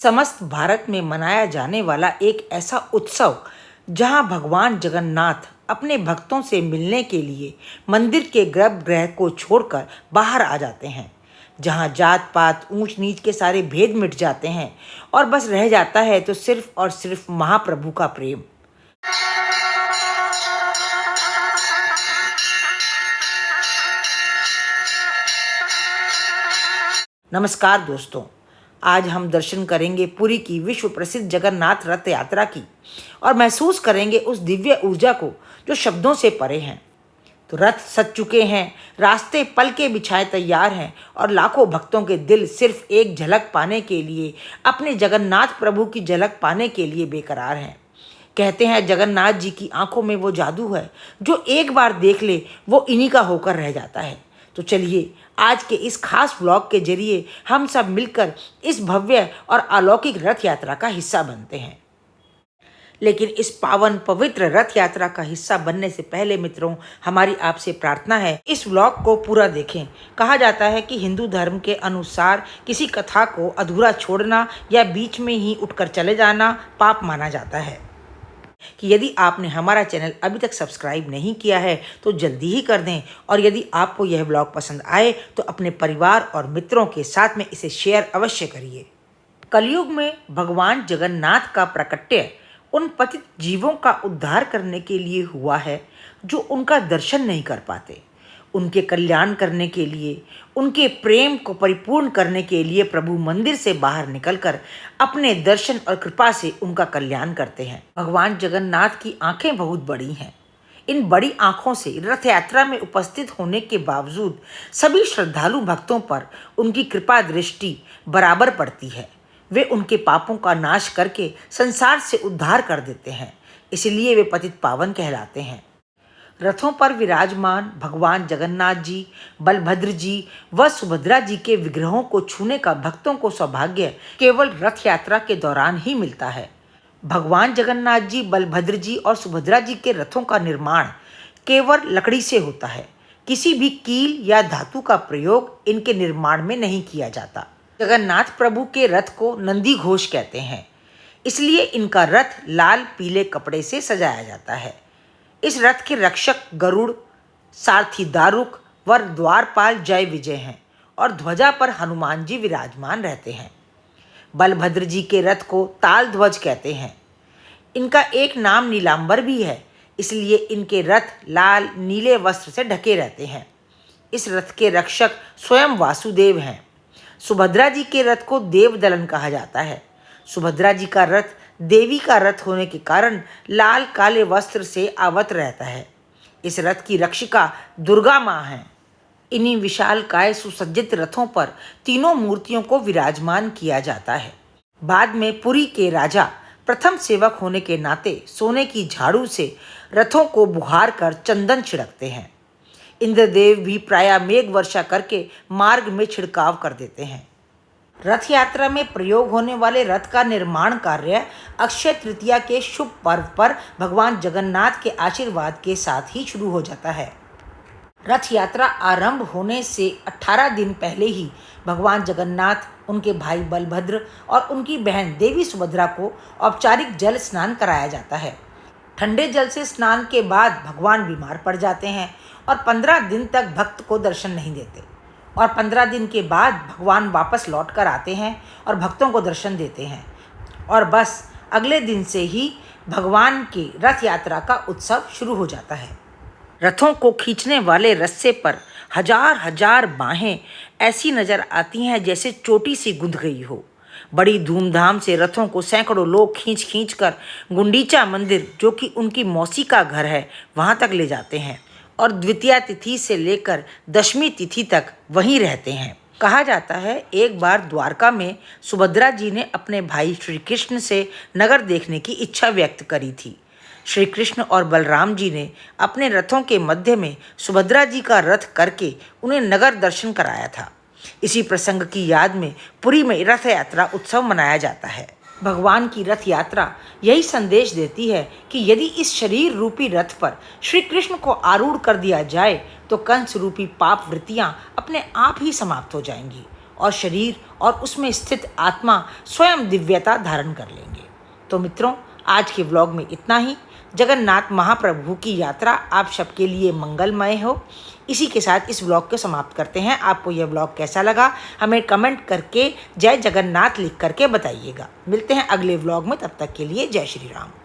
समस्त भारत में मनाया जाने वाला एक ऐसा उत्सव जहां भगवान जगन्नाथ अपने भक्तों से मिलने के लिए मंदिर के गर्भगृह को छोड़कर बाहर आ जाते हैं, जहां जात पात ऊंच नीच के सारे भेद मिट जाते हैं और बस रह जाता है तो सिर्फ और सिर्फ महाप्रभु का प्रेम। नमस्कार दोस्तों, आज हम दर्शन करेंगे पुरी की विश्व प्रसिद्ध जगन्नाथ रथ यात्रा की और महसूस करेंगे उस दिव्य ऊर्जा को जो शब्दों से परे हैं। तो रथ सज चुके हैं, रास्ते पल के बिछाए तैयार हैं और लाखों भक्तों के दिल सिर्फ एक झलक पाने के लिए, अपने जगन्नाथ प्रभु की झलक पाने के लिए बेकरार हैं। कहते हैं जगन्नाथ जी की आंखों में वो जादू है जो एक बार देख ले वो इन्हीं का होकर रह जाता है। तो चलिए आज के इस खास व्लॉग के जरिए हम सब मिलकर इस भव्य और अलौकिक रथ यात्रा का हिस्सा बनते हैं। लेकिन इस पावन पवित्र रथ यात्रा का हिस्सा बनने से पहले मित्रों, हमारी आपसे प्रार्थना है इस व्लॉग को पूरा देखें। कहा जाता है कि हिंदू धर्म के अनुसार किसी कथा को अधूरा छोड़ना या बीच में ही उठकर चले जाना पाप माना जाता है। कि यदि आपने हमारा चैनल अभी तक सब्सक्राइब नहीं किया है तो जल्दी ही कर दें, और यदि आपको यह ब्लॉग पसंद आए तो अपने परिवार और मित्रों के साथ में इसे शेयर अवश्य करिए। कलयुग में भगवान जगन्नाथ का प्रकट्य उन पतित जीवों का उद्धार करने के लिए हुआ है जो उनका दर्शन नहीं कर पाते। उनके कल्याण करने के लिए, उनके प्रेम को परिपूर्ण करने के लिए प्रभु मंदिर से बाहर निकलकर अपने दर्शन और कृपा से उनका कल्याण करते हैं। भगवान जगन्नाथ की आंखें बहुत बड़ी हैं। इन बड़ी आंखों से रथ यात्रा में उपस्थित होने के बावजूद सभी श्रद्धालु भक्तों पर उनकी कृपा दृष्टि बराबर पड़ती है। वे उनके पापों का नाश करके संसार से उद्धार कर देते हैं, इसलिए वे पतित पावन कहलाते हैं। रथों पर विराजमान भगवान जगन्नाथ जी, बलभद्र जी व सुभद्रा जी के विग्रहों को छूने का भक्तों को सौभाग्य केवल रथ यात्रा के दौरान ही मिलता है। भगवान जगन्नाथ जी, बलभद्र जी और सुभद्रा जी के रथों का निर्माण केवल लकड़ी से होता है। किसी भी कील या धातु का प्रयोग इनके निर्माण में नहीं किया जाता। जगन्नाथ प्रभु के रथ को नंदी घोष कहते हैं, इसलिए इनका रथ लाल पीले कपड़े से सजाया जाता है। इस रथ के रक्षक गरुड़, सारथी दारुक व द्वारपाल जय विजय हैं और ध्वजा पर हनुमान जी विराजमान रहते हैं। बलभद्र जी के रथ को ताल ध्वज कहते हैं। इनका एक नाम नीलांबर भी है, इसलिए इनके रथ लाल नीले वस्त्र से ढके रहते हैं। इस रथ के रक्षक स्वयं वासुदेव हैं। सुभद्रा जी के रथ को देवदलन कहा जाता है। सुभद्रा जी का रथ देवी का रथ होने के कारण लाल काले वस्त्र से आवत रहता है। इस रथ की रक्षिका दुर्गा माँ हैं। इन्हीं विशाल काय सुसज्जित रथों पर तीनों मूर्तियों को विराजमान किया जाता है। बाद में पुरी के राजा प्रथम सेवक होने के नाते सोने की झाड़ू से रथों को बुहार कर चंदन छिड़कते हैं। इंद्रदेव भी प्रायः मेघ वर्षा करके मार्ग में छिड़काव कर देते हैं। रथ यात्रा में प्रयोग होने वाले रथ का निर्माण कार्य अक्षय तृतीया के शुभ पर्व पर भगवान जगन्नाथ के आशीर्वाद के साथ ही शुरू हो जाता है। रथ यात्रा आरंभ होने से 18 दिन पहले ही भगवान जगन्नाथ, उनके भाई बलभद्र और उनकी बहन देवी सुभद्रा को औपचारिक जल स्नान कराया जाता है। ठंडे जल से स्नान के बाद भगवान बीमार पड़ जाते हैं और 15 दिन तक भक्त को दर्शन नहीं देते, और 15 दिन के बाद भगवान वापस लौट कर आते हैं और भक्तों को दर्शन देते हैं, और बस अगले दिन से ही भगवान की रथ यात्रा का उत्सव शुरू हो जाता है। रथों को खींचने वाले रस्से पर हजार हजार बाहें ऐसी नज़र आती हैं जैसे चोटी सी गुंथ गई हो। बड़ी धूमधाम से रथों को सैकड़ों लोग खींच खींच कर गुंडीचा मंदिर, जो कि उनकी मौसी का घर है, वहाँ तक ले जाते हैं और द्वितीया तिथि से लेकर दशमी तिथि तक वहीं रहते हैं। कहा जाता है एक बार द्वारका में सुभद्रा जी ने अपने भाई श्री कृष्ण से नगर देखने की इच्छा व्यक्त करी थी। श्री कृष्ण और बलराम जी ने अपने रथों के मध्य में सुभद्रा जी का रथ करके उन्हें नगर दर्शन कराया था। इसी प्रसंग की याद में पुरी में रथ यात्रा उत्सव मनाया जाता है। भगवान की रथ यात्रा यही संदेश देती है कि यदि इस शरीर रूपी रथ पर श्री कृष्ण को आरूढ़ कर दिया जाए तो कंस रूपी पाप वृत्तियाँ अपने आप ही समाप्त हो जाएंगी और शरीर और उसमें स्थित आत्मा स्वयं दिव्यता धारण कर लेंगे। तो मित्रों, आज के व्लॉग में इतना ही। जगन्नाथ महाप्रभु की यात्रा आप सबके लिए मंगलमय हो। इसी के साथ इस व्लॉग को समाप्त करते हैं। आपको यह व्लॉग कैसा लगा हमें कमेंट करके जय जगन्नाथ लिख करके बताइएगा। मिलते हैं अगले व्लॉग में, तब तक के लिए जय श्री राम।